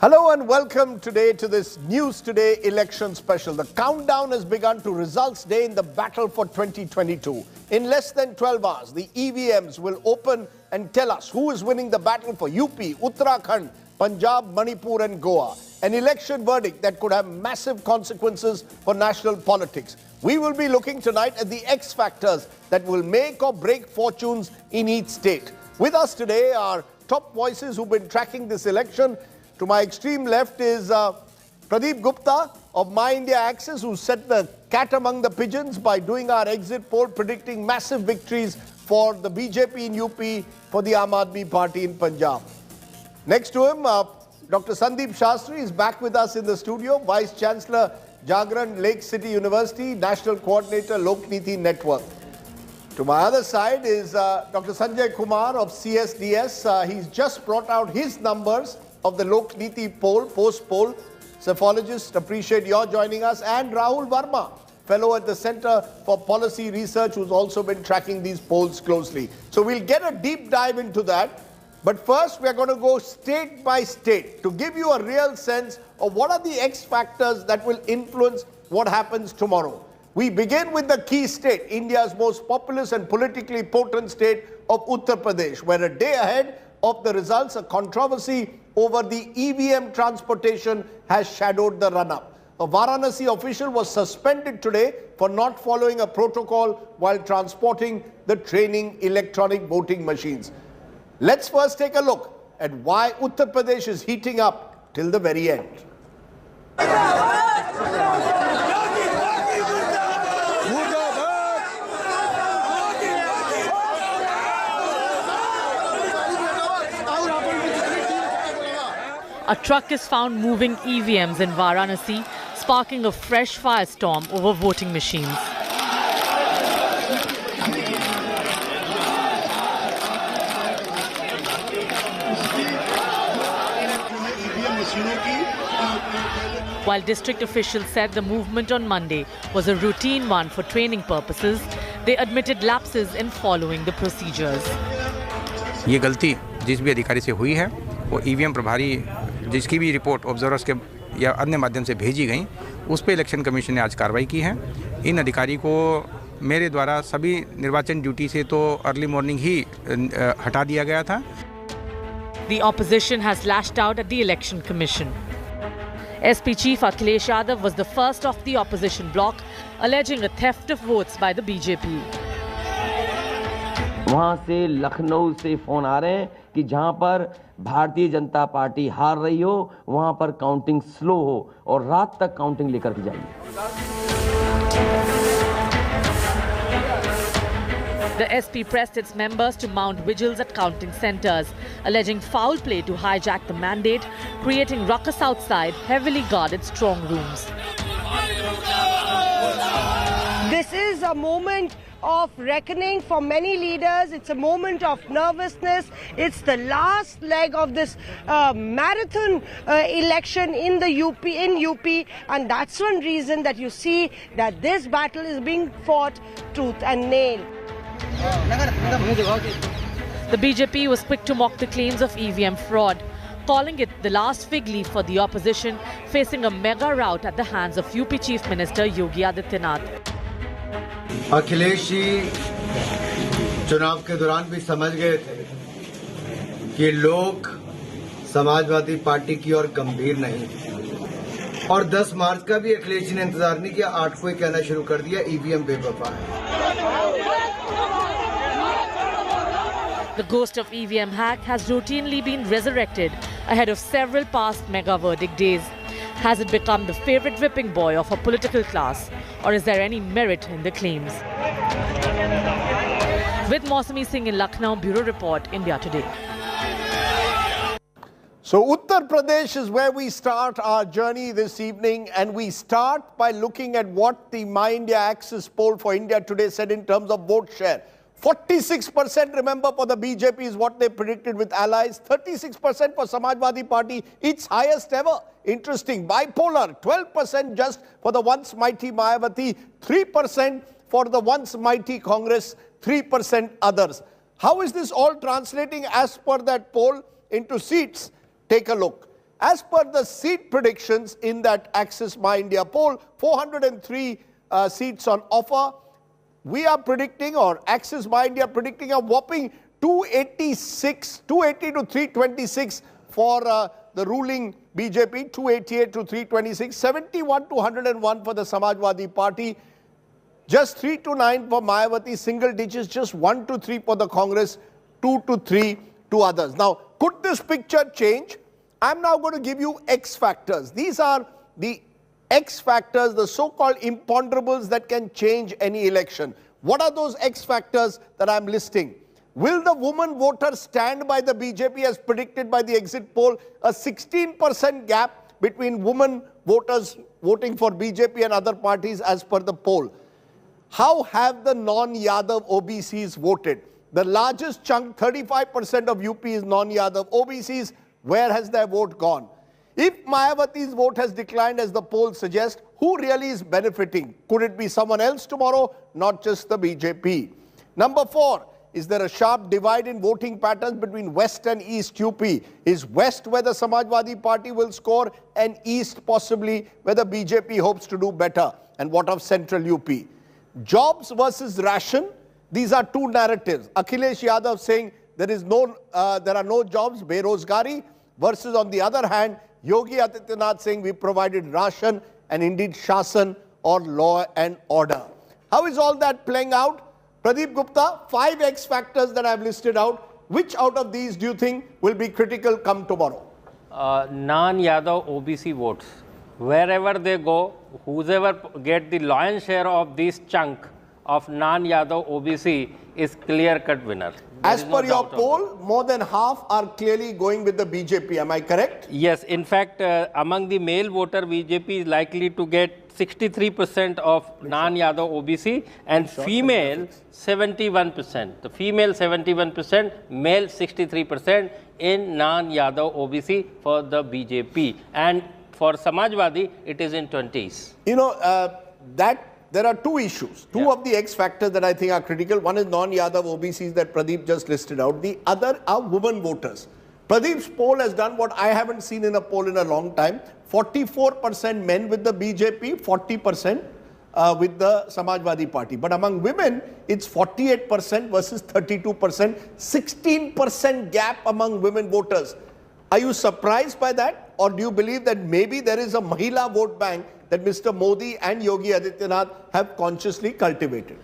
Hello and welcome today to this News Today election special. The countdown has begun to results day in the battle for 2022. In less than 12 hours, the EVMs will open and tell us who is winning the battle for UP, Uttarakhand, Punjab, Manipur and Goa. An election verdict that could have massive consequences for national politics. We will be looking tonight at the X factors that will make or break fortunes in each state. With us today are top voices who've been tracking this election. To my extreme left is Pradeep Gupta of My India Access, who set the cat among the pigeons by doing our exit poll, predicting massive victories for the BJP in UP, for the Aam Aadmi Party in Punjab. Next to him, Dr. Sandeep Shastri is back with us in the studio, Vice Chancellor, Jagran Lake City University, National Coordinator, Lok Niti Network. To my other side is Dr. Sanjay Kumar of CSDS. He's just brought out his numbers of the Lok Niti poll, post-poll. Psephologists, appreciate your joining us. And Rahul Verma, fellow at the Center for Policy Research, who's also been tracking these polls closely. So we'll get a deep dive into that. But first, we're going to go state by state to give you a real sense of what are the X factors that will influence what happens tomorrow. We begin with the key state, India's most populous and politically potent state of Uttar Pradesh, where a day ahead of the results, a controversy over the EVM transportation has shadowed the run-up. A Varanasi official was suspended today for not following a protocol while transporting the training electronic voting machines. Let's first take a look at why Uttar Pradesh is heating up till the very end. A truck is found moving EVMs in Varanasi, sparking a fresh firestorm over voting machines. While district officials said the movement on Monday was a routine one for training purposes, they admitted lapses in following the procedures. ये गलती जिस भी अधिकारी से हुई है वो EVM प्रभारी जिसकी भी रिपोर्ट ऑब्जर्वर्स के या अन्य माध्यम से भेजी गई उस पर इलेक्शन कमीशन ने आज कार्रवाई की है। इन अधिकारी को मेरे द्वारा सभी निर्वाचन ड्यूटी से तो अर्ली मॉर्निंग ही हटा दिया गया था। The opposition has lashed out at the election commission. SP Chief Akhilesh Yadav was the first of the opposition bloc, alleging a theft of votes by the BJP. वहां से लखनऊ से phone आ रहे हैं कि जहां पर भारतीय जनता पार्टी हार रही हो वहां पर काउंटिंग स्लो हो और रात तक काउंटिंग लेकर के जाइए। The SP pressed its members to mount vigils at counting centres, alleging foul play to hijack the mandate, creating ruckus outside heavily guarded strong rooms. This is a moment of reckoning for many leaders. It's a moment of nervousness. It's the last leg of this marathon election in the UP, and that's one reason that you see that this battle is being fought tooth and nail. The BJP was quick to mock the claims of EVM fraud, calling it the last fig leaf for the opposition, facing a mega rout at the hands of UP Chief Minister Yogi Adityanath. Akhilesh ji चुनाव के दौरान भी समझ गए थे कि लोग Samajwadi party की ओर गंभीर नहीं थे और 10 मार्च का भी अखिलेश जी ने इंतजार नहीं किया, 8 को ही कहना शुरू कर दिया ईवीएम बेवफा है। The ghost of EVM hack has routinely been resurrected ahead of several past mega verdict days. Has it become the favorite whipping boy of a political class, or is there any merit in the claims? With Mausami Singh in Lucknow, Bureau Report, India Today. So Uttar Pradesh is where we start our journey this evening, and we start by looking at what the My India Access poll for India Today said in terms of vote share. 46%, remember, for the BJP is what they predicted with allies. 36% for Samajwadi Party, its highest ever. Interesting. Bipolar, 12% just for the once mighty Mayawati, 3% for the once mighty Congress, 3% others. How is this all translating as per that poll into seats? Take a look. As per the seat predictions in that Axis My India poll, 403 seats on offer. We are predicting, or Axis My India predicting, a whopping 280 to 326 for the ruling BJP, 288 to 326, 71 to 101 for the Samajwadi Party, just 3 to 9 for Mayawati, single digits, just 1 to 3 for the Congress, 2 to 3 to others. Now, could this picture change? I'm now going to give you X factors. These are the X factors, the so-called imponderables that can change any election. What are those X factors that I'm listing? Will the woman voter stand by the BJP as predicted by the exit poll? A 16% gap between women voters voting for BJP and other parties as per the poll. How have the non-Yadav OBCs voted? The largest chunk, 35% of UP is non-Yadav OBCs. Where has their vote gone? If Mayawati's vote has declined as the poll suggests, who really is benefiting? Could it be someone else tomorrow, not just the BJP? Number 4, is there a sharp divide in voting patterns between West and East UP? Is West where the Samajwadi Party will score and East possibly where the BJP hopes to do better? And what of Central UP? Jobs versus ration, these are two narratives. Akhilesh Yadav saying there are no jobs, berozgari, versus on the other hand, Yogi Adityanath saying we provided ration and indeed Shasan or law and order. How is all that playing out? Pradeep Gupta, 5 X factors that I've listed out. Which out of these do you think will be critical come tomorrow? Non-Yadav OBC votes. Wherever they go, whoever get the lion's share of this chunk of non-Yadav OBC is clear-cut winner. As per your poll, more than half are clearly going with the BJP. Am I correct? Yes. In fact, among the male voter, BJP is likely to get 63% of non-Yadav OBC and female 71%. The female 71%, male 63% in non-Yadav OBC for the BJP. And for Samajwadi, it is in 20s. You know, there are two issues, two of the X factors that I think are critical. One is non-Yadav OBCs that Pradeep just listed out. The other are women voters. Pradeep's poll has done what I haven't seen in a poll in a long time. 44% men with the BJP, 40% with the Samajwadi Party. But among women, it's 48% versus 32%, 16% gap among women voters. Are you surprised by that? Or do you believe that maybe there is a Mahila vote bank that Mr. Modi and Yogi Adityanath have consciously cultivated?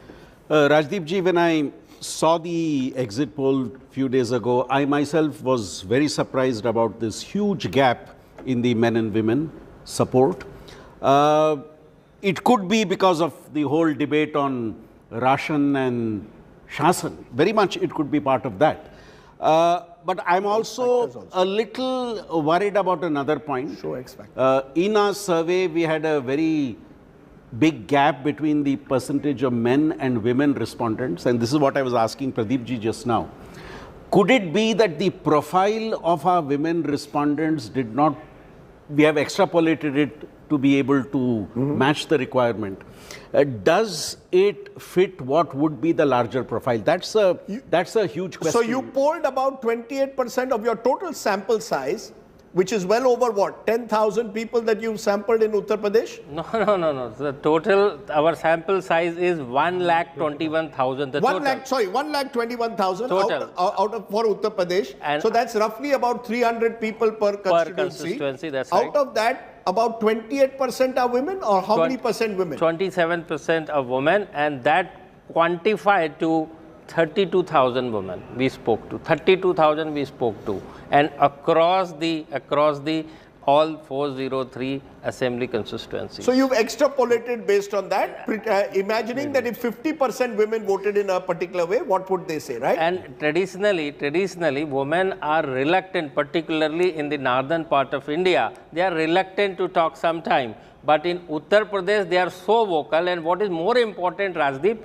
Rajdeep ji, when I saw the exit poll a few days ago, I myself was very surprised about this huge gap in the men and women support. It could be because of the whole debate on ration and Shasan. Very much it could be part of that. But I'm also a little worried about another point. In our survey, we had a very big gap between the percentage of men and women respondents. And this is what I was asking Pradeep ji just now. Could it be that the profile of our women respondents did not, we have extrapolated it to be able to match the requirement? Does it fit what would be the larger profile? That's a huge question. So you polled about 28% of your total sample size, which is well over what, 10,000 people that you've sampled in Uttar Pradesh? No. The total, our sample size is 1,21,000. 1,21,000 total out of for Uttar Pradesh. And so that's roughly about 300 people per constituency. That's right. Out of that, about 28% are women, or how many percent women? 27% of women, and that quantified to 32,000 women we spoke to. 32,000 we spoke to, and across the all 403 assembly constituencies. So you've extrapolated based on that, imagining that if 50% women voted in a particular way, what would they say, right? And traditionally, women are reluctant, particularly in the northern part of India. They are reluctant to talk sometime. But in Uttar Pradesh, they are so vocal. And what is more important, Rajdeep,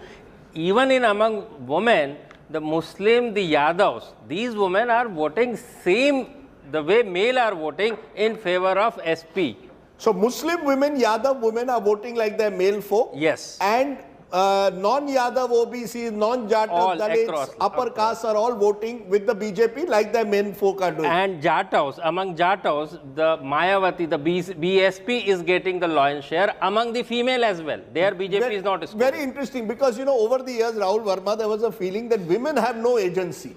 even in among women, the Muslim, the Yadavs, these women are voting same the way male are voting in favor of SP. So Muslim women, Yadav women are voting like their male folk. Yes. And non-Yadav OBCs, non-Jat All Dalits, across, upper castes are all voting with the BJP like the men folk are doing. And Jataos, among Jataos, the Mayawati, the BSP is getting the lion's share among the female as well. Their BJP is not scoring. Very interesting, because, you know, over the years, Rahul Verma, there was a feeling that women have no agency.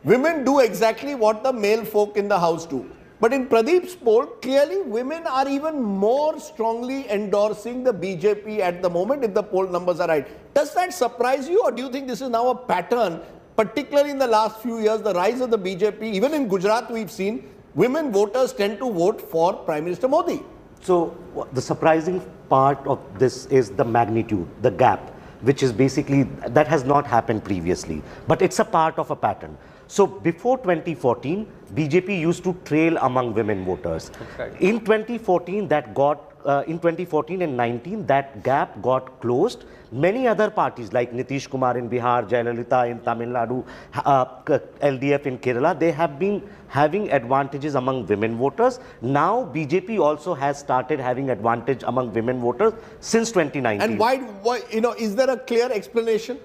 Women do exactly what the male folk in the house do. But in Pradeep's poll, clearly women are even more strongly endorsing the BJP at the moment, if the poll numbers are right. Does that surprise you, or do you think this is now a pattern, particularly in the last few years, the rise of the BJP? Even in Gujarat, we've seen women voters tend to vote for Prime Minister Modi. So the surprising part of this is the magnitude, the gap, which is basically, that has not happened previously, but it's a part of a pattern. So before 2014, BJP used to trail among women voters. Right. In 2014, in 2014 and 19, that gap got closed. Many other parties like Nitish Kumar in Bihar, Jayalalitha in Tamil Nadu, LDF in Kerala, they have been having advantages among women voters. Now BJP also has started having advantage among women voters since 2019. And why, you know, is there a clear explanation?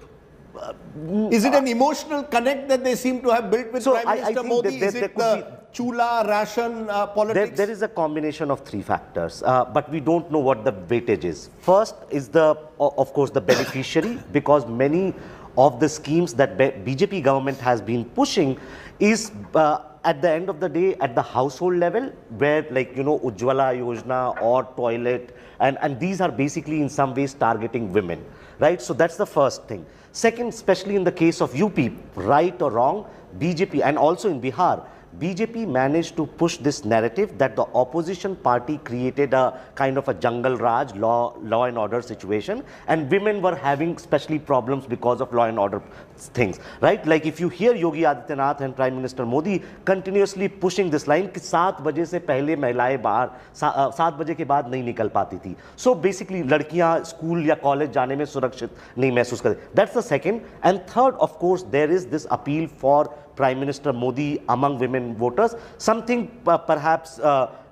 Is it an emotional connect that they seem to have built with Prime Minister Modi? Is it the chula, ration politics? There is a combination of three factors, but we don't know what the weightage is. First is of course, the beneficiary, because many of the schemes that BJP government has been pushing is at the end of the day at the household level, where, like, you know, Ujjwala Yojana or toilet, and these are basically in some ways targeting women, right? So that's the first thing. Second, especially in the case of UP, right or wrong, BJP, and also in Bihar, BJP managed to push this narrative that the opposition party created a kind of a jungle Raj, law and order situation, and women were having especially problems because of law and order things, right? Like if you hear Yogi Adityanath and Prime Minister Modi continuously pushing this line कि 7 बजे से पहले महिलाएं बाहर 7 बजे के बाद नहीं निकल पाती थी. So basically लड़कियां स्कूल या कॉलेज जाने में सुरक्षित नहीं महसूस करती. That's the second. And third, of course, there is this appeal for Prime Minister Modi among women voters, something perhaps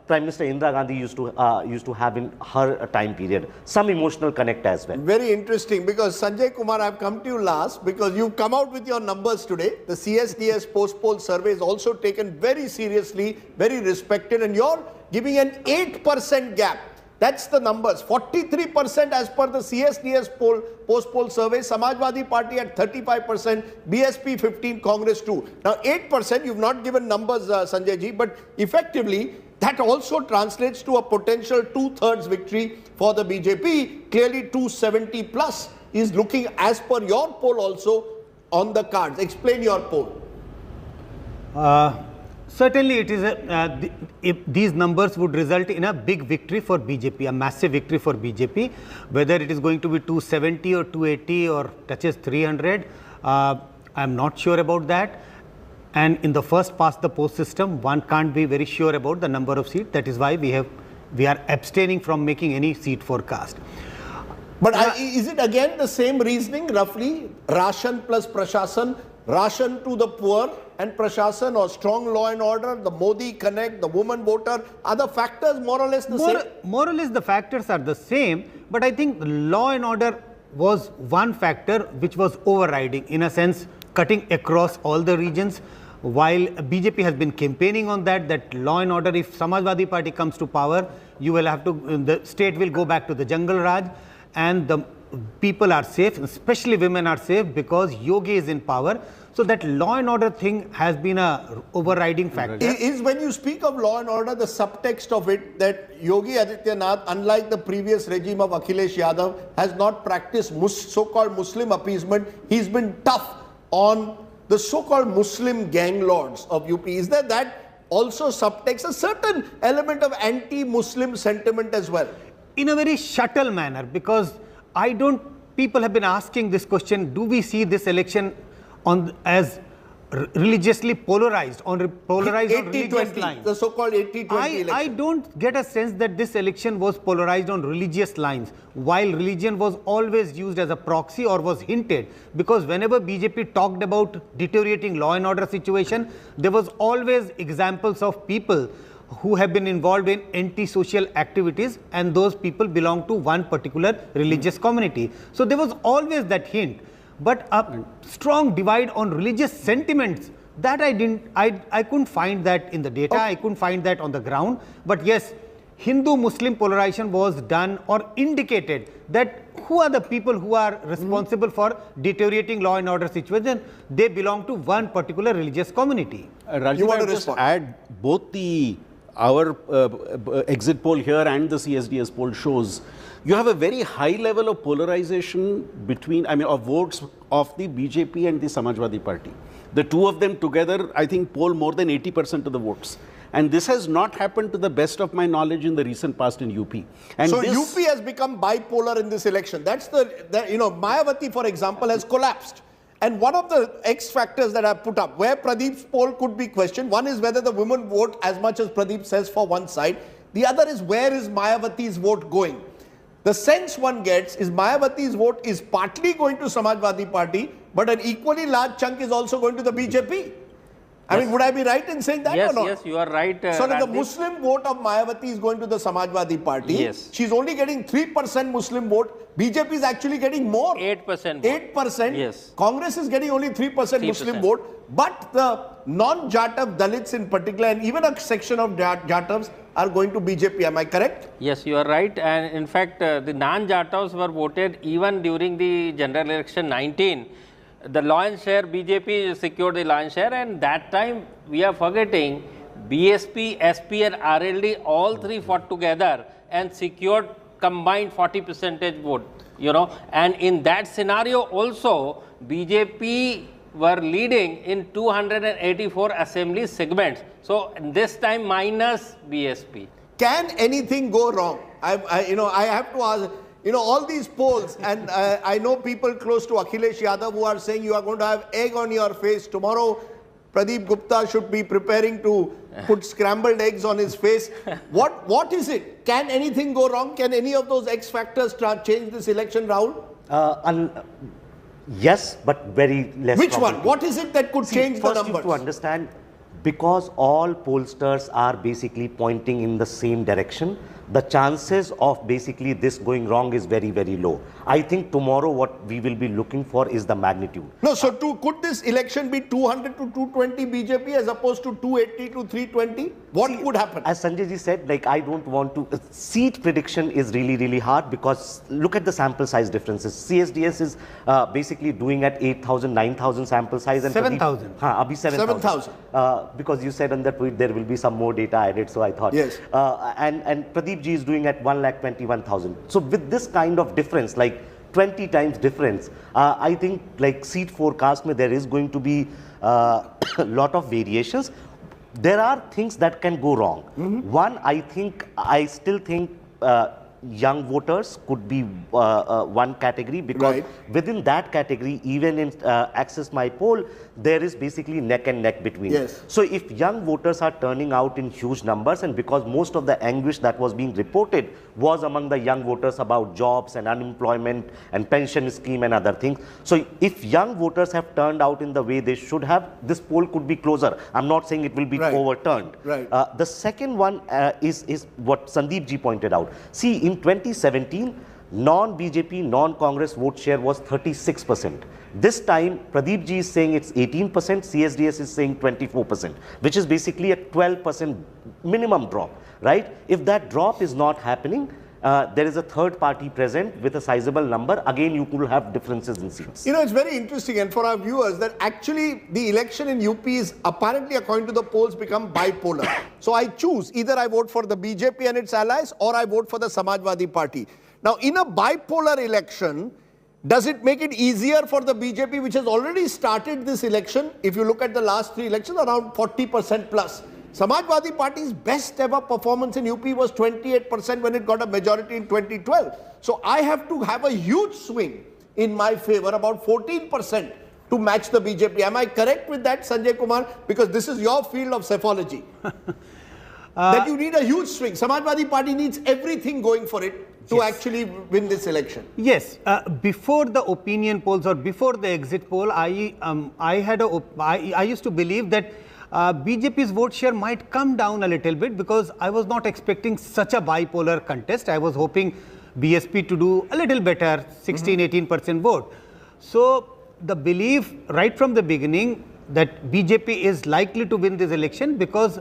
Prime Minister Indira Gandhi used to have in her time period. Some emotional connect as well. Very interesting, because Sanjay Kumar, I've come to you last because you've come out with your numbers today. The CSDS post-poll survey is also taken very seriously, very respected, and you're giving an 8% gap. That's the numbers. 43% as per the CSDS post-poll survey. Samajwadi Party at 35%, BSP 15%, Congress 2%. Now 8%, you've not given numbers, Sanjay ji, but effectively that also translates to a potential 2/3 victory for the BJP. Clearly 270 plus is looking, as per your poll, also on the cards. Explain your poll. Certainly, it is if these numbers would result in a big victory for BJP, a massive victory for BJP, whether it is going to be 270 or 280 or touches 300, I am not sure about that. And in the first past the post system, one can't be very sure about the number of seats. That is why we are abstaining from making any seat forecast. But is it again the same reasoning, roughly? Ration plus Prashasan, ration to the poor and Prashasan, or strong law and order, the Modi connect, the woman voter, are the factors more or less the same? More or less the factors are the same, but I think law and order was one factor which was overriding, in a sense, cutting across all the regions. While BJP has been campaigning on that law and order, if Samajwadi Party comes to power, you will have to, the state will go back to the jungle Raj, and the people are safe, especially women are safe because Yogi is in power. So that law and order thing has been a overriding factor. Is when you speak of law and order, the subtext of it that Yogi Adityanath, unlike the previous regime of Akhilesh Yadav, has not practiced so-called Muslim appeasement. He's been tough on the so-called Muslim gang lords of UP. Is there that also subtext, a certain element of anti-Muslim sentiment as well? In a very subtle manner, because people have been asking this question, do we see this election as religiously polarized on religious lines? The so-called 80-20 election. I don't get a sense that this election was polarized on religious lines, while religion was always used as a proxy or was hinted, because whenever BJP talked about deteriorating law and order situation, there was always examples of people who have been involved in anti-social activities, and those people belong to one particular religious community. So there was always that hint, but a strong divide on religious sentiments, that I couldn't find that in the data. I couldn't find that on the ground. But yes, Hindu-Muslim polarization was done or indicated that who are the people who are responsible for deteriorating law and order situation. They belong to one particular religious community. Rajiv, you want to just add both our exit poll here and the CSDS poll shows you have a very high level of polarization between, of votes of the BJP and the Samajwadi Party. The two of them together, I think, poll more than 80% of the votes. And this has not happened to the best of my knowledge in the recent past in UP. And so UP has become bipolar in this election. That's Mayawati, for example, has collapsed. And one of the X factors that I've put up, where Pradeep's poll could be questioned, one is whether the women vote as much as Pradeep says for one side. The other is where is Mayawati's vote going? The sense one gets is Mayawati's vote is partly going to Samajwadi Party, but an equally large chunk is also going to the BJP. I mean, would I be right in saying that or not? Yes, you are right. So the Muslim vote of Mayawati is going to the Samajwadi Party. Yes. She's only getting 3% Muslim vote. BJP is actually getting more. 8%. 8%. Yes. Congress is getting only 3% Muslim vote. But the non-Jatav Dalits in particular, and even a section of Jatavs are going to BJP. Am I correct? Yes, you are right. And in fact, the non-Jatavs were voted even during the general election 19. The lion's share, BJP secured the lion's share, and that time we are forgetting BSP, SP and RLD, all three fought together and secured combined 40% vote, and in that scenario also BJP were leading in 284 assembly segments. So this time minus BSP. Can anything go wrong? I have to ask. All these polls, and I know people close to Akhilesh Yadav who are saying you are going to have egg on your face. Tomorrow, Pradeep Gupta should be preparing to put scrambled eggs on his face. What is it? Can anything go wrong? Can any of those X factors change this election, Rahul? Yes, but very less. Which one? What is it that could change the numbers? First, you have to understand, because all pollsters are basically pointing in the same direction, the chances of basically this going wrong is very, very low. I think tomorrow what we will be looking for is the magnitude. No, so could this election be 200 to 220 BJP as opposed to 280 to 320? What would happen? As Sanjay ji said, I don't want to... seat prediction is really, really hard because look at the sample size differences. CSDS is basically doing at 8,000, 9,000 sample size. And 7,000. Abhi 7,000. Because you said on the tweet there will be some more data added, so I thought. Yes. And Pradeep ji is doing at 1,21,000. So with this kind of difference, 20 times difference, I think seat forecast there is going to be a lot of variations. There are things that can go wrong. One, I still think young voters could be one category, because within that category, even in Access My Poll, there is basically neck and neck between. Yes. So if young voters are turning out in huge numbers, and because most of the anguish that was being reported was among the young voters about jobs and unemployment and pension scheme and other things. So if young voters have turned out in the way they should have, this poll could be closer. I'm not saying it will be overturned. The second one is what Sandeep ji pointed out. See, in 2017, non-BJP, non-Congress vote share was 36%. This time, Pradeep ji is saying it's 18%, CSDS is saying 24%, which is basically a 12% minimum drop, right? If that drop is not happening, there is a third party present with a sizable number. Again, you could have differences in seats. It's very interesting, and for our viewers, that actually the election in UP is apparently, according to the polls, become bipolar. So I choose, either I vote for the BJP and its allies, or I vote for the Samajwadi Party. Now, in a bipolar election, does it make it easier for the BJP, which has already started this election? If you look at the last three elections, around 40% plus. Samajwadi Party's best ever performance in UP was 28% when it got a majority in 2012. So I have to have a huge swing in my favor, about 14%, to match the BJP. Am I correct with that, Sanjay Kumar? Because this is your field of psephology. That you need a huge swing. Samajwadi Party needs everything going for it to actually win this election. Yes, before the opinion polls or before the exit poll, I used to believe that BJP's vote share might come down a little bit because I was not expecting such a bipolar contest. I was hoping BSP to do a little better, 16-18% vote. So the belief right from the beginning that BJP is likely to win this election, because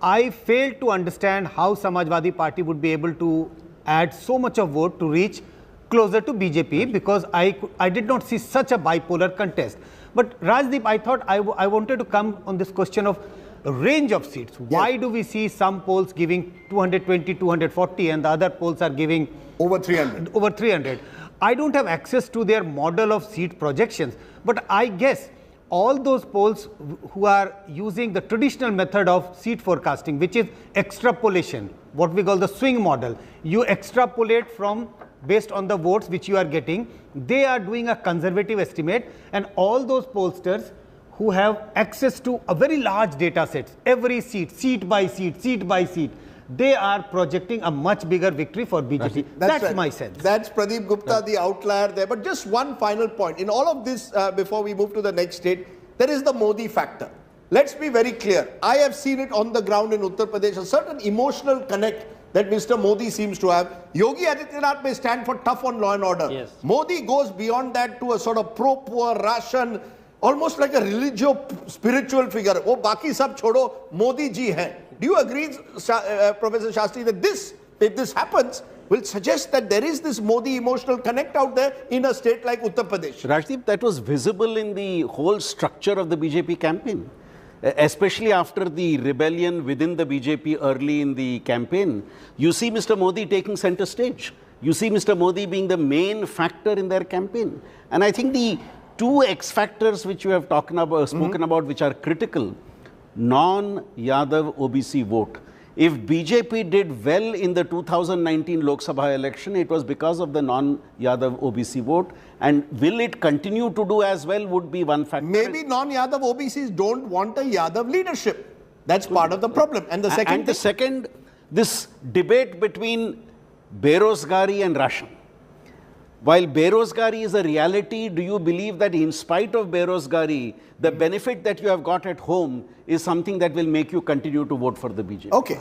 I failed to understand how Samajwadi Party would be able to add so much of vote to reach closer to BJP, because I did not see such a bipolar contest. But Rajdeep, I thought I wanted to come on this question of range of seats. Why do we see some polls giving 220, 240 and the other polls are giving over 300? Over 300. I don't have access to their model of seat projections, but I guess all those polls who are using the traditional method of seat forecasting, which is extrapolation, what we call the swing model. You extrapolate from based on the votes which you are getting. They are doing a conservative estimate, and all those pollsters who have access to a very large data sets, every seat, seat by seat, they are projecting a much bigger victory for BJP. That's right. My sense. That's Pradeep Gupta, the outlier there. But just one final point. In all of this, before we move to the next state, there is the Modi factor. Let's be very clear. I have seen it on the ground in Uttar Pradesh, a certain emotional connect that Mr. Modi seems to have. Yogi Adityanath may stand for tough on law and order. Yes. Modi goes beyond that to a sort of pro-poor, Russian, almost like a religio-spiritual figure. Oh, baki sab chodo, Modi ji hai. Do you agree, Professor Shastri, that this, if this happens, will suggest that there is this Modi emotional connect out there in a state like Uttar Pradesh? Rajdeep, that was visible in the whole structure of the BJP campaign, especially after the rebellion within the BJP early in the campaign. You see Mr. Modi taking center stage. You see Mr. Modi being the main factor in their campaign. And I think the two X factors which you have spoken about, which are critical, non-Yadav OBC vote. If BJP did well in the 2019 Lok Sabha election, it was because of the non-Yadav OBC vote. And will it continue to do as well would be one factor. Maybe non-Yadav OBCs don't want a Yadav leadership. That's part of the problem. And the second And the second, this debate between Berozgari and ration. While Berozgari is a reality, do you believe that in spite of Berozgari, the benefit that you have got at home is something that will make you continue to vote for the BJP? Okay,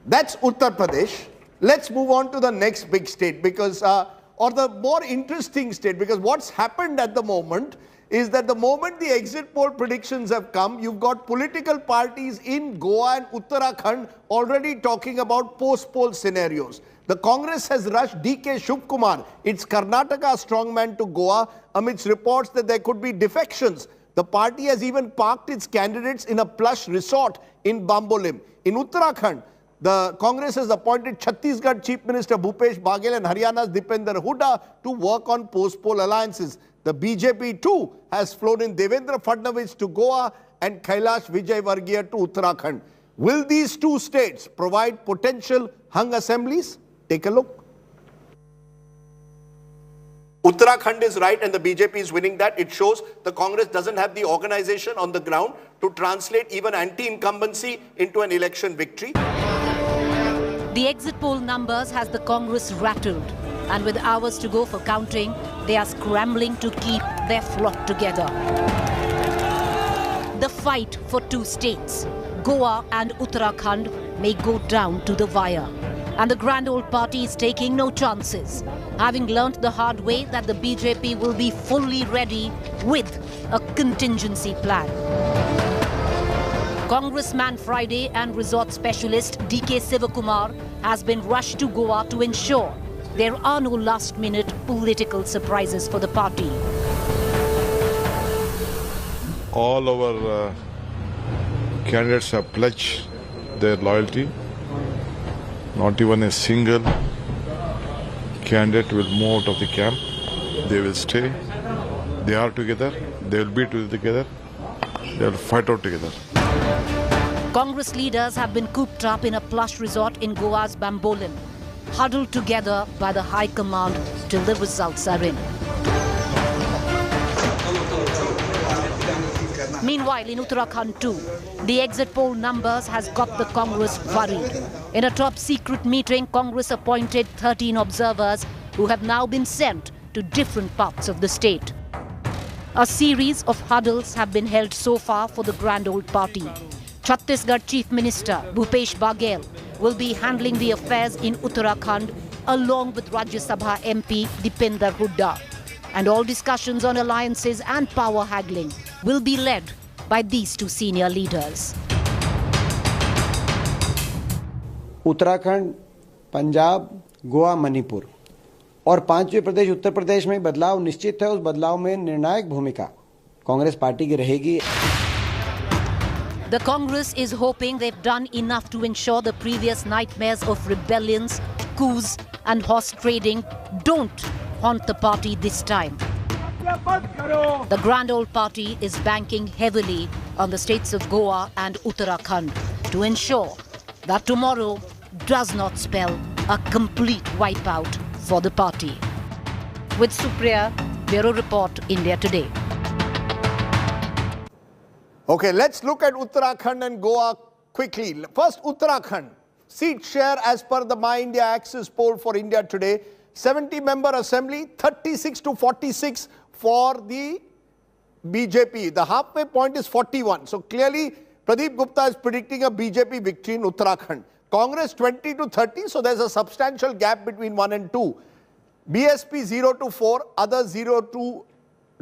that's Uttar Pradesh. Let's move on to the next big state, because, or the more interesting state, because what's happened at the moment is that the moment the exit poll predictions have come, you've got political parties in Goa and Uttarakhand already talking about post-poll scenarios. The Congress has rushed DK Shubhkumar, its Karnataka strongman, to Goa amidst reports that there could be defections. The party has even parked its candidates in a plush resort in Bambolim. In Uttarakhand, the Congress has appointed Chhattisgarh Chief Minister Bhupesh Baghel and Haryana's Dipender Hooda to work on post-poll alliances. The BJP too has flown in Devendra Fadnavis to Goa and Kailash Vijayvargiya to Uttarakhand. Will these two states provide potential hung assemblies? Take a look. Uttarakhand is right and the BJP is winning that. It shows the Congress doesn't have the organization on the ground to translate even anti-incumbency into an election victory. The exit poll numbers has the Congress rattled, and with hours to go for counting, they are scrambling to keep their flock together. The fight for two states, Goa and Uttarakhand, may go down to the wire. And the grand old party is taking no chances, having learnt the hard way that the BJP will be fully ready with a contingency plan. Congressman Friday and resort specialist DK Sivakumar has been rushed to Goa to ensure there are no last-minute political surprises for the party. All our candidates have pledged their loyalty. Not even a single candidate will move out of the camp. They will stay. They are together. They will be together. They will fight out together. Congress leaders have been cooped up in a plush resort in Goa's Bambolim, huddled together by the High Command till the results are in. Meanwhile, in Uttarakhand too, the exit poll numbers has got the Congress worried. In a top-secret meeting, Congress appointed 13 observers who have now been sent to different parts of the state. A series of hurdles have been held so far for the Grand Old Party. Chhattisgarh Chief Minister Bhupesh Baghel will be handling the affairs in Uttarakhand along with Rajya Sabha MP Dipinder Hooda. And all discussions on alliances and power haggling will be led by these two senior leaders. Uttarakhand, Punjab, Goa, Manipur और पांचवें प्रदेश उत्तर प्रदेश में बदलाव निश्चित है। उस बदलाव में निर्णायक भूमिका कांग्रेस पार्टी की रहेगी। The Congress is hoping they've done enough to ensure the previous nightmares of rebellions, coups and horse trading don't haunt the party this time. The Grand Old Party is banking heavily on the states of Goa and Uttarakhand to ensure that tomorrow does not spell a complete wipeout for the party. With Supriya, Bureau Report, India Today. Okay, let's look at Uttarakhand and Goa quickly. First, Uttarakhand. Seat share as per the My India Axis poll for India Today. 70-member assembly, 36 to 46 for the BJP. The halfway point is 41. So clearly, Pradeep Gupta is predicting a BJP victory in Uttarakhand. Congress 20 to 30, so there's a substantial gap between 1 and 2. BSP 0 to 4, others 0 to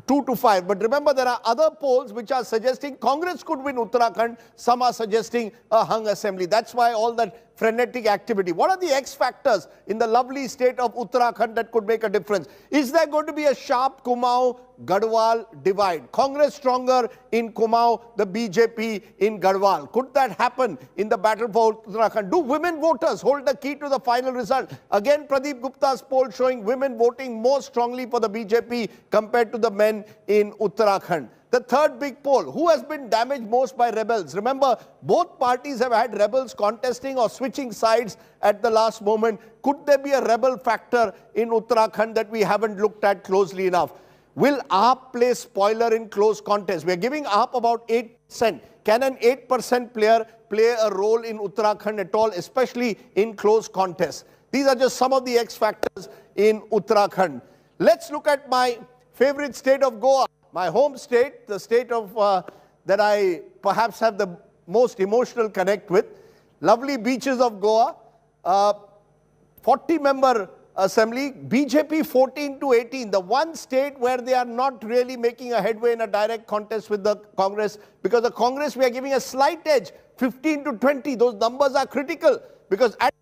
2 to 5. But remember, there are other polls which are suggesting Congress could win Uttarakhand. Some are suggesting a hung assembly. That's why all that frenetic activity. What are the X factors in the lovely state of Uttarakhand that could make a difference? Is there going to be a sharp Kumaon-Garhwal divide? Congress stronger in Kumaon, the BJP in Garhwal. Could that happen in the battle for Uttarakhand? Do women voters hold the key to the final result? Again, Pradeep Gupta's poll showing women voting more strongly for the BJP compared to the men in Uttarakhand. The third big poll, who has been damaged most by rebels? Remember, both parties have had rebels contesting or switching sides at the last moment. Could there be a rebel factor in Uttarakhand that we haven't looked at closely enough? Will AAP play spoiler in close contest? We are giving AAP about 8%. Can an 8% player play a role in Uttarakhand at all, especially in close contests? These are just some of the X factors in Uttarakhand. Let's look at my favorite state of Goa. My home state, the state of that I perhaps have the most emotional connect with. Lovely beaches of Goa. 40-member assembly. BJP 14 to 18. The one state where they are not really making a headway in a direct contest with the Congress. Because the Congress, we are giving a slight edge. 15 to 20. Those numbers are critical. Because at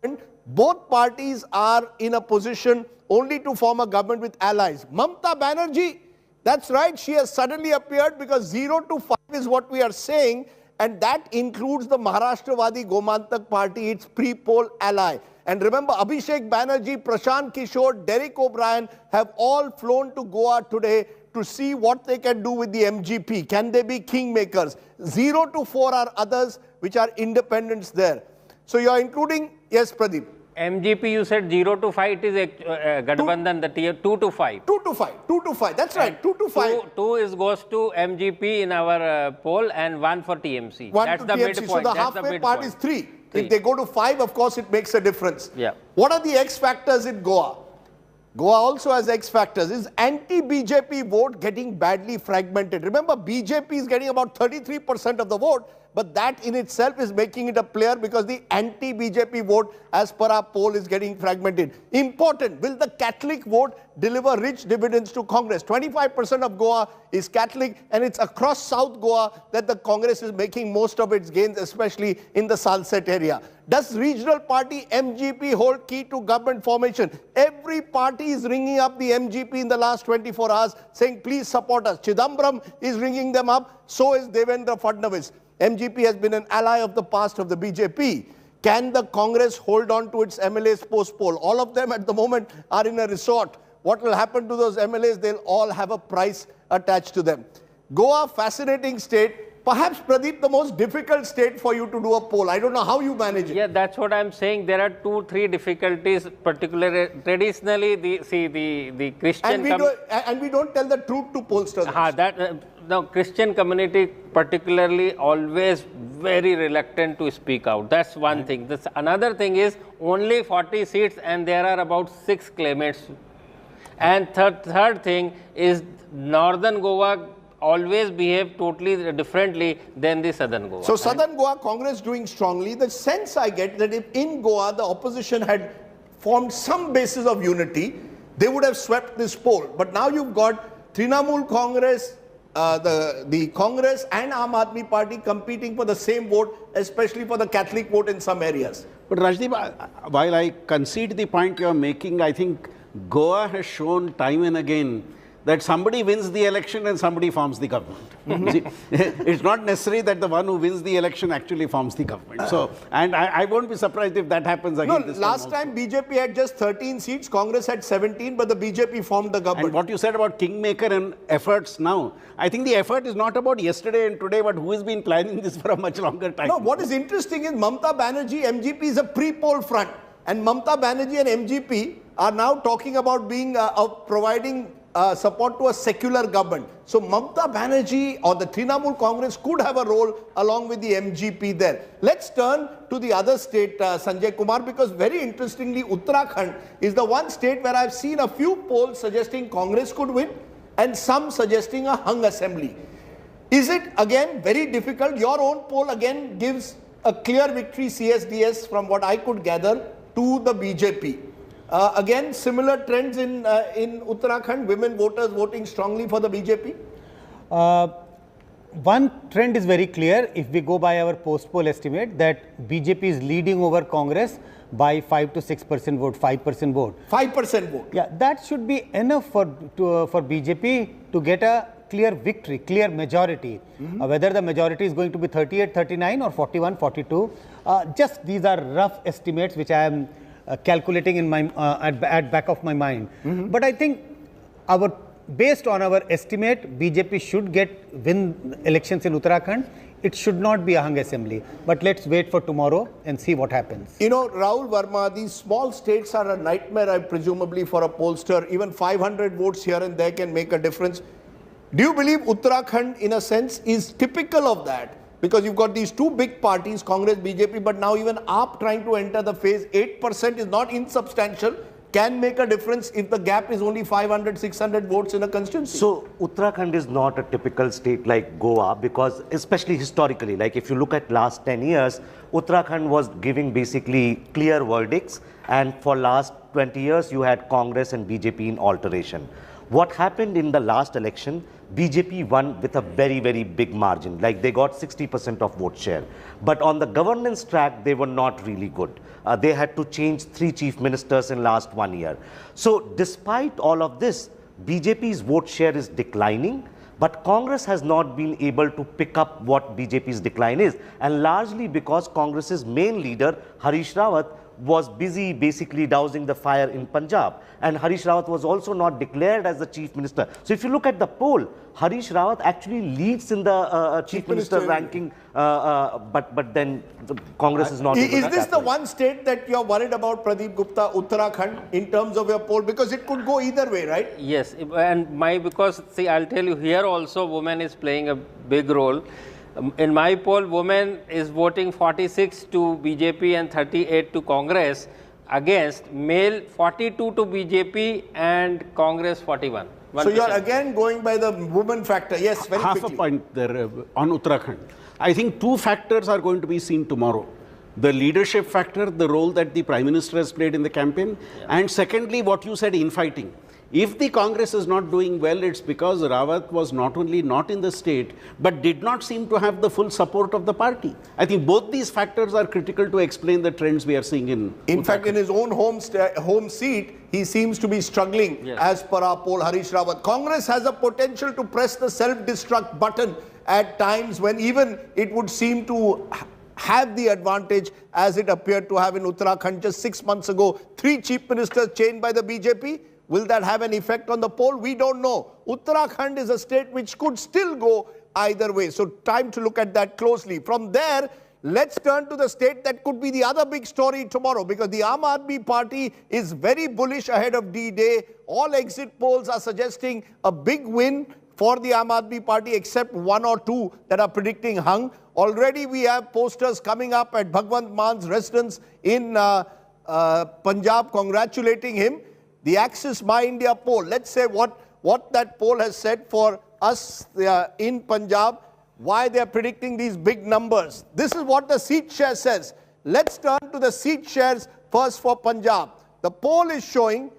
the moment, both parties are in a position only to form a government with allies. Mamata Banerjee, that's right, she has suddenly appeared because 0 to 5 is what we are saying, and that includes the Maharashtravadi Gomantak party, its pre-poll ally. And remember, Abhishek Banerjee, Prashant Kishore, Derek O'Brien have all flown to Goa today to see what they can do with the MGP. Can they be kingmakers? 0 to 4 are others which are independents there. So you are including, yes, Pradeep. MGP, you said 0 to 5, it is Gathbandhan, the tier 2 to 5. 2 to 5, 2 to 5, that's right, 2 to 5. 2 goes to MGP in our poll and 1 for TMC. 1 that's to the TMC. midpoint. So the halfway part is 3. If they go to 5, of course, it makes a difference. Yeah. What are the X factors in Goa? Goa also has X factors. Is anti-BJP vote getting badly fragmented? Remember, BJP is getting about 33% of the vote, but that in itself is making it a player because the anti-BJP vote, as per our poll, is getting fragmented. Important, will the Catholic vote deliver rich dividends to Congress? 25% of Goa is Catholic, and it's across South Goa that the Congress is making most of its gains, especially in the Salsette area. Does regional party MGP hold key to government formation? Every party is ringing up the MGP in the last 24 hours, saying, please support us. Chidambaram is ringing them up, so is Devendra Fadnavis. MGP has been an ally of the past of the BJP. Can the Congress hold on to its MLAs post-poll? All of them at the moment are in a resort. What will happen to those MLAs? They'll all have a price attached to them. Goa, fascinating state. Perhaps, Pradeep, the most difficult state for you to do a poll. I don't know how you manage it. Yeah, that's what I'm saying. There are 2-3 difficulties, particularly traditionally the Christian. And we don't tell the truth to pollsters. The Christian community particularly always very reluctant to speak out. That's one thing. Another thing is only 40 seats and there are about 6 claimants. And third thing is northern Goa always behave totally differently than the southern Goa. So southern Goa, Congress doing strongly. The sense I get that if in Goa the opposition had formed some basis of unity, they would have swept this poll. But now you've got Trinamool Congress, the Congress and Aam Aadmi Party competing for the same vote, especially for the Catholic vote in some areas. But Rajdeep, while I concede the point you are making, I think Goa has shown time and again that somebody wins the election and somebody forms the government. See, it's not necessary that the one who wins the election actually forms the government. So, and I won't be surprised if that happens again. No, last time BJP had just 13 seats, Congress had 17, but the BJP formed the government. And what you said about Kingmaker and efforts now, I think the effort is not about yesterday and today, but who has been planning this for a much longer time. No, what is interesting is Mamta Banerjee, MGP is a pre-poll front. And Mamta Banerjee and MGP are now talking about being providing support to a secular government. So Mamta Banerjee or the Trinamool Congress could have a role along with the MGP there. Let's turn to the other state, Sanjay Kumar, because very interestingly, Uttarakhand is the one state where I've seen a few polls suggesting Congress could win and some suggesting a hung assembly. Is it again very difficult? Your own poll again gives a clear victory, CSDS, from what I could gather, to the BJP. Again, similar trends in Uttarakhand, women voters voting strongly for the BJP? One trend is very clear if we go by our post-poll estimate that BJP is leading over Congress by 5 to 6% vote, 5% vote. 5% vote? Yeah, that should be enough for BJP to get a clear victory, clear majority. Whether the majority is going to be 38, 39 or 41, 42, just these are rough estimates which I am calculating in my at back of my mind. But I think based on our estimate, BJP should win elections in Uttarakhand. It should not be a hung assembly. But let's wait for tomorrow and see what happens. You know, Rahul Verma, these small states are a nightmare, presumably, for a pollster. Even 500 votes here and there can make a difference. Do you believe Uttarakhand, in a sense, is typical of that? Because you've got these two big parties, Congress, BJP, but now even AAP trying to enter the phase. 8% is not insubstantial, can make a difference if the gap is only 500, 600 votes in a constituency. So Uttarakhand is not a typical state like Goa, because especially historically, like if you look at last 10 years, Uttarakhand was giving basically clear verdicts, and for last 20 years you had Congress and BJP in alternation. What happened in the last election, BJP won with a very, very big margin. Like they got 60% of vote share. But on the governance track, they were not really good. They had to change 3 chief ministers in last 1 year. So despite all of this, BJP's vote share is declining. But Congress has not been able to pick up what BJP's decline is. And largely because Congress's main leader, Harish Rawat, was busy basically dousing the fire in Punjab. And Harish Rawat was also not declared as the chief minister. So if you look at the poll, Harish Rawat actually leads in the chief minister ranking, but then the Congress is not. Is this the one state that you're worried about, Pradeep Gupta, Uttarakhand, in terms of your poll? Because it could go either way, right? Yes, and because see, I'll tell you, here also women is playing a big role. In my poll, women is voting 46 to BJP and 38 to Congress, against male 42 to BJP and Congress 41. 1%. So you're again going by the woman factor. Yes, very quickly. Half a point there on Uttarakhand. I think 2 factors are going to be seen tomorrow. The leadership factor, the role that the Prime Minister has played in the campaign, and secondly, what you said, infighting. If the Congress is not doing well, it's because Rawat was not only not in the state, but did not seem to have the full support of the party. I think both these factors are critical to explain the trends we are seeing in fact, in his own home seat, he seems to be struggling, as per our poll, Harish Rawat. Congress has a potential to press the self-destruct button at times when even it would seem to have the advantage, as it appeared to have in Uttarakhand just 6 months ago. 3 chief ministers changed by the BJP. Will that have an effect on the poll? We don't know. Uttarakhand is a state which could still go either way. So time to look at that closely. From there, let's turn to the state that could be the other big story tomorrow, because the Aam Aadmi Party is very bullish ahead of D-Day. All exit polls are suggesting a big win for the Aam Aadmi Party, except 1 or 2 that are predicting hung. Already we have posters coming up at Bhagwant Man's residence in Punjab congratulating him. The Axis My India poll, let's say what that poll has said for us in Punjab, why they are predicting these big numbers. This is what the seat share says. Let's turn to the seat shares first for Punjab. The poll is showing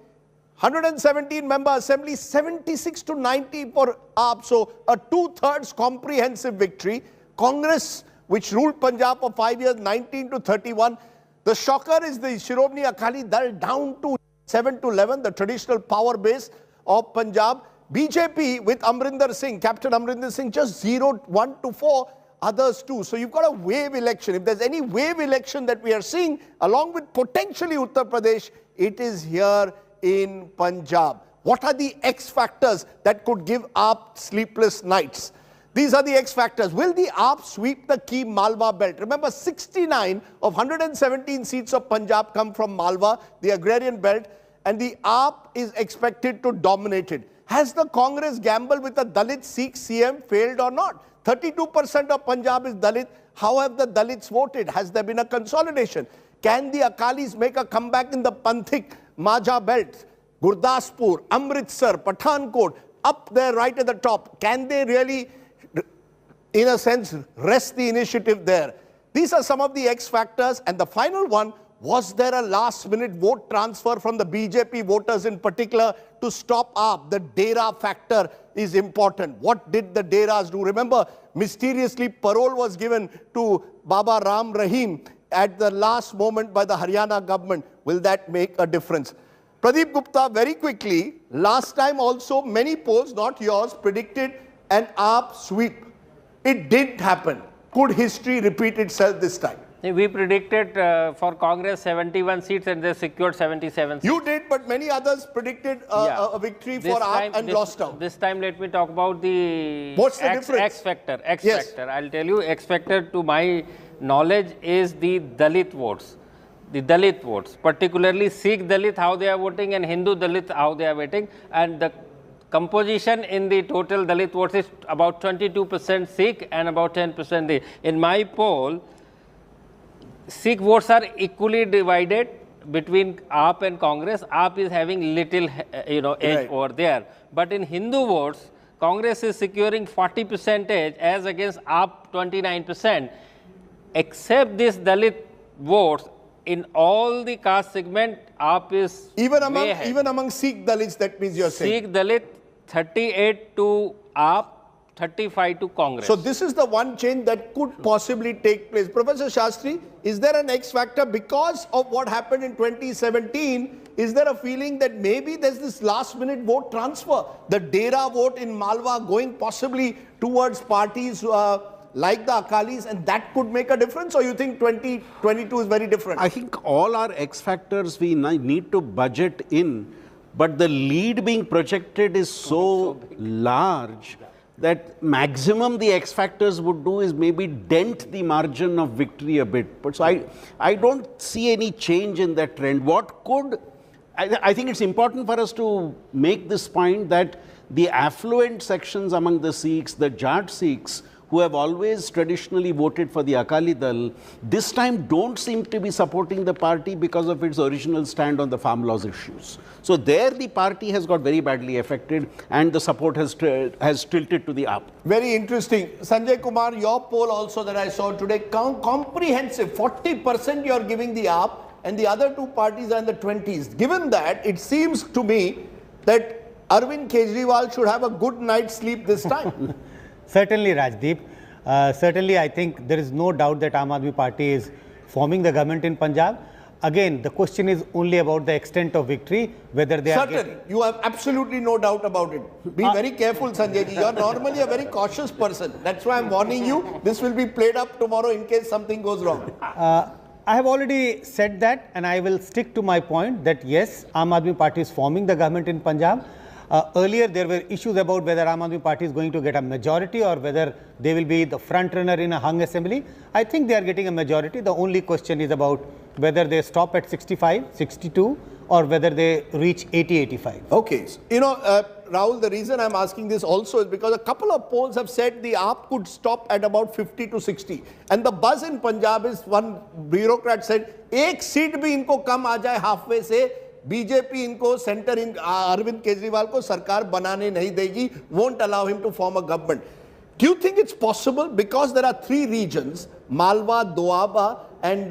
117 member assembly, 76 to 90 for AAP, so a 2/3 comprehensive victory. Congress, which ruled Punjab for 5 years, 19 to 31. The shocker is the Shiromani Akali Dal down to 7 to 11, the traditional power base of Punjab. BJP with Amrinder Singh, Captain Amrinder Singh, just 0, 1 to 4, others 2. So you've got a wave election. If there's any wave election that we are seeing, along with potentially Uttar Pradesh, it is here in Punjab. What are the X factors that could give AAP sleepless nights? These are the X factors. Will the AAP sweep the key Malwa belt? Remember, 69 of 117 seats of Punjab come from Malwa, the agrarian belt, and the AAP is expected to dominate it. Has the Congress gamble with a Dalit Sikh CM failed or not? 32% of Punjab is Dalit. How have the Dalits voted? Has there been a consolidation? Can the Akalis make a comeback in the Panthik Majha belt? Gurdaspur, Amritsar, Pathankot, up there right at the top. Can they really, in a sense, rest the initiative there? These are some of the X factors. And the final one, was there a last-minute vote transfer from the BJP voters in particular to stop AAP? The Dera factor is important. What did the Deras do? Remember, mysteriously, parole was given to Baba Ram Rahim at the last moment by the Haryana government. Will that make a difference? Pradeep Gupta, very quickly, last time also many polls, not yours, predicted an AAP sweep. It didn't happen. Could history repeat itself this time? We predicted for Congress 71 seats and they secured 77 seats. You did, but many others predicted a victory for AAP and lost out. This time, let me talk about the X factor. I'll tell you, X factor to my knowledge is the Dalit votes. The Dalit votes, particularly Sikh Dalit, how they are voting, and Hindu Dalit, how they are voting. And the composition in the total Dalit votes is about 22% Sikh and about 10% the. In my poll, Sikh votes are equally divided between AAP and Congress. AAP is having little, edge over there. But in Hindu votes, Congress is securing 40% edge as against AAP 29%. Except this Dalit votes, in all the caste segment, AAP is even among Sikh Dalits. That means you're saying Sikh Dalit 38 to AAP, 35 to Congress. So this is the one change that could possibly take place. Professor Shastri, is there an X factor because of what happened in 2017? Is there a feeling that maybe there's this last-minute vote transfer, the Dera vote in Malwa going possibly towards parties like the Akalis, and that could make a difference? Or you think 2022 is very different? I think all our X factors we need to budget in, but the lead being projected is so large that maximum the X factors would do is maybe dent the margin of victory a bit. But so I don't see any change in that trend. What could, I think it's important for us to make this point that the affluent sections among the Sikhs, the Jat Sikhs, who have always traditionally voted for the Akali Dal, this time don't seem to be supporting the party because of its original stand on the farm laws issues. So there the party has got very badly affected and the support has tilted to the AAP. Very interesting. Sanjay Kumar, your poll also that I saw today, comprehensive, 40% you are giving the AAP and the other two parties are in the 20s. Given that, it seems to me that Arvind Kejriwal should have a good night's sleep this time. Certainly, Rajdeep. Certainly, I think there is no doubt that Aam Aadmi Party is forming the government in Punjab. Again, the question is only about the extent of victory, whether they are... Certainly. You have absolutely no doubt about it. Be very careful, Sanjay ji. You are normally a very cautious person. That's why I'm warning you. This will be played up tomorrow in case something goes wrong. I have already said that, and I will stick to my point that yes, Aam Aadmi Party is forming the government in Punjab. Earlier, there were issues about whether Aam Aadmi Party is going to get a majority or whether they will be the front runner in a hung assembly. I think they are getting a majority. The only question is about whether they stop at 65, 62 or whether they reach 80, 85. Okay. You know, Rahul, the reason I'm asking this also is because a couple of polls have said the AAP could stop at about 50 to 60. And the buzz in Punjab is, one bureaucrat said, एक seat भी इनको कम आ जाए halfway से, BJP इनको centre इन अरविंद केजरीवाल को सरकार बनाने नहीं देगी, won't allow him to form a government. Do you think it's possible, because there are 3 regions, Malwa, Doaba and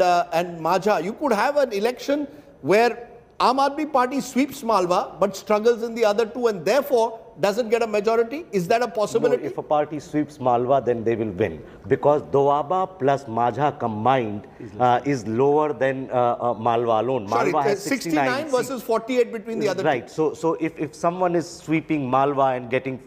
Majha, you could have an election where Aam Aadmi Party sweeps Malwa but struggles in the other 2 and therefore doesn't get a majority? Is that a possibility? No, if a party sweeps Malwa, then they will win, because Doaba plus Majha combined is lower than Malwa alone. Sorry, Malwa has 69 versus 48 between the other right. two. So if someone is sweeping Malwa and getting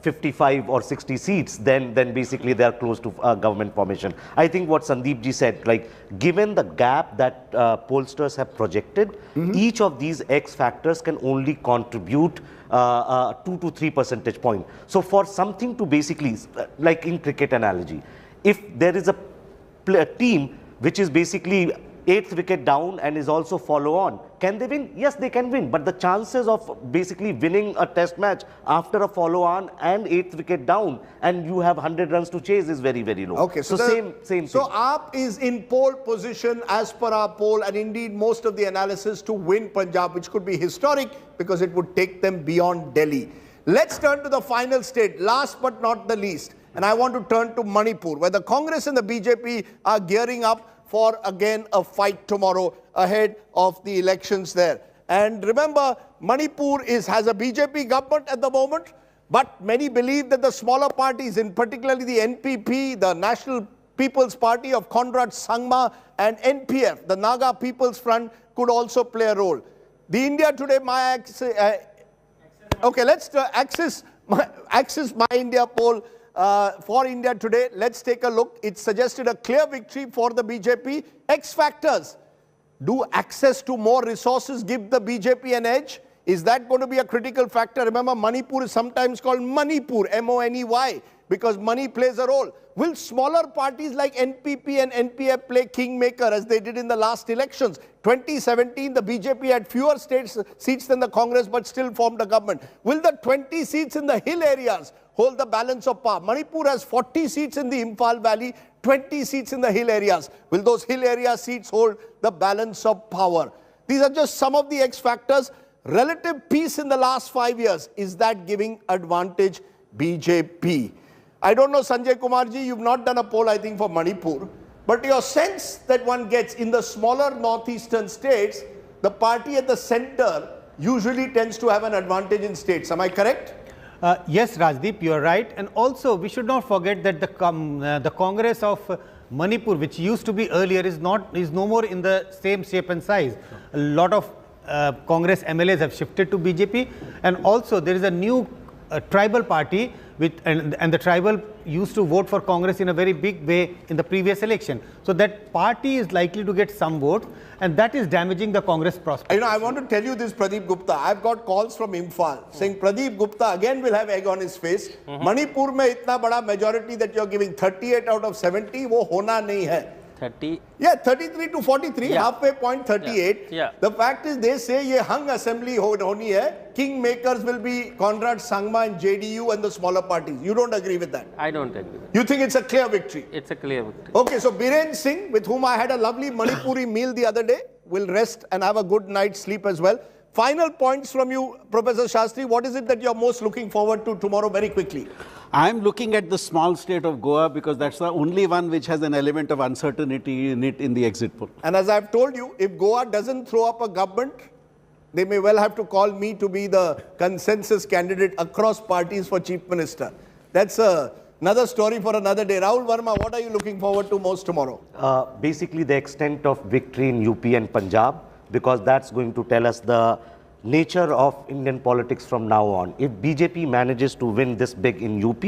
55 or 60 seats, then basically they are close to government formation. I think what Sandeep ji said, like, given the gap that pollsters have projected, each of these X factors can only contribute 2 to 3 percentage point. So for something to basically, like in cricket analogy, if there is a team which is basically 8th wicket down and is also follow on, can they win? Yes, they can win, but the chances of basically winning a test match after a follow on and 8th wicket down and you have 100 runs to chase is very, very low. Okay, so same thing. So AAP is in pole position as per our poll, and indeed most of the analysis, to win Punjab, which could be historic because it would take them beyond Delhi. Let's turn to the final state, last but not the least, and I want to turn to Manipur, where the Congress and the BJP are gearing up for again a fight tomorrow ahead of the elections there. And remember, Manipur has a BJP government at the moment, but many believe that the smaller parties, in particularly the NPP, the National People's Party of Conrad Sangma, and NPF, the Naga People's Front, could also play a role. The India Today, let's Axis My India poll for India Today. Let's take a look. It suggested a clear victory for the BJP. X factors. Do access to more resources give the BJP an edge? Is that going to be a critical factor? Remember, Manipur is sometimes called Money-pur, M-O-N-E-Y, because money plays a role. Will smaller parties like NPP and NPF play kingmaker as they did in the last elections? 2017, the BJP had fewer seats than the Congress but still formed a government. Will the 20 seats in the hill areas hold the balance of power? Manipur has 40 seats in the Imphal Valley, 20 seats in the hill areas. Will those hill area seats hold the balance of power? These are just some of the X factors. Relative peace in the last 5 years, is that giving advantage BJP? I don't know, Sanjay Kumarji, you've not done a poll, I think, for Manipur, but your sense that one gets in the smaller northeastern states, the party at the center usually tends to have an advantage in states. Am I correct? Yes, Rajdeep, you're right. And also, we should not forget that the Congress of Manipur, which used to be earlier, is no more in the same shape and size. A lot of Congress MLAs have shifted to BJP, and also there is a new tribal party and the tribal used to vote for Congress in a very big way in the previous election. So that party is likely to get some votes, and that is damaging the Congress prospects. You know, I want to tell you this, Pradeep Gupta. I've got calls from Imphal saying Pradeep Gupta again will have egg on his face. Manipur mein itna bada majority that you're giving 38 out of 70, wo hona nahi hai. 30. Yeah, 33 to 43, halfway point 38. Yeah. The fact is, they say ye hung assembly honi hai. Kingmakers will be Conrad Sangma and JDU and the smaller parties. You don't agree with that? I don't agree. You think it's a clear victory? It's a clear victory. Okay, so Biren Singh, with whom I had a lovely Manipuri meal the other day, will rest and have a good night's sleep as well. Final points from you, Professor Shastri. What is it that you're most looking forward to tomorrow, very quickly? I'm looking at the small state of Goa because that's the only one which has an element of uncertainty in it in the exit poll. And as I've told you, if Goa doesn't throw up a government, they may well have to call me to be the consensus candidate across parties for Chief Minister. That's another story for another day. Rahul Verma, what are you looking forward to most tomorrow? Basically, the extent of victory in UP and Punjab, because that's going to tell us the nature of Indian politics from now on. If BJP manages to win this big in UP,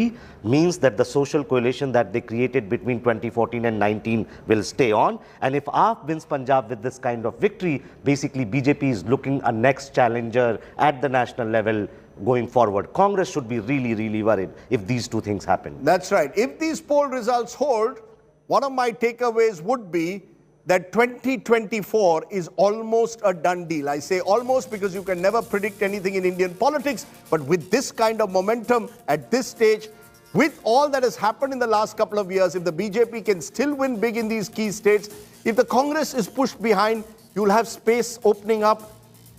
means that the social coalition that they created between 2014 and 19 will stay on. And if AAP wins Punjab with this kind of victory, basically BJP is looking a next challenger at the national level going forward. Congress should be really, really worried if these two things happen. That's right. If these poll results hold, one of my takeaways would be that 2024 is almost a done deal. I say almost because you can never predict anything in Indian politics, but with this kind of momentum at this stage, with all that has happened in the last couple of years, if the BJP can still win big in these key states, if the Congress is pushed behind, you'll have space opening up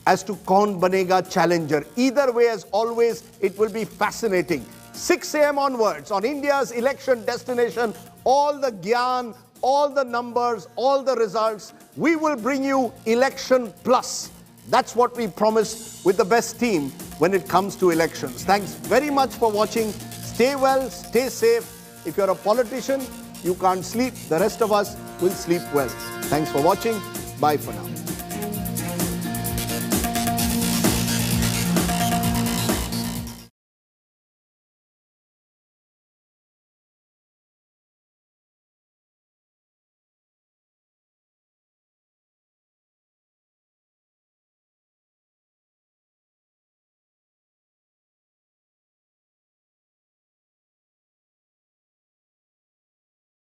as to kaun banega challenger. Either way, as always, it will be fascinating. 6 a.m. onwards on India's election destination, all the gyan, all the numbers, all the results. We will bring you Election Plus. That's what we promise with the best team when it comes to elections. Thanks very much for watching. Stay well, stay safe. If you're a politician, you can't sleep. The rest of us will sleep well. Thanks for watching. Bye for now.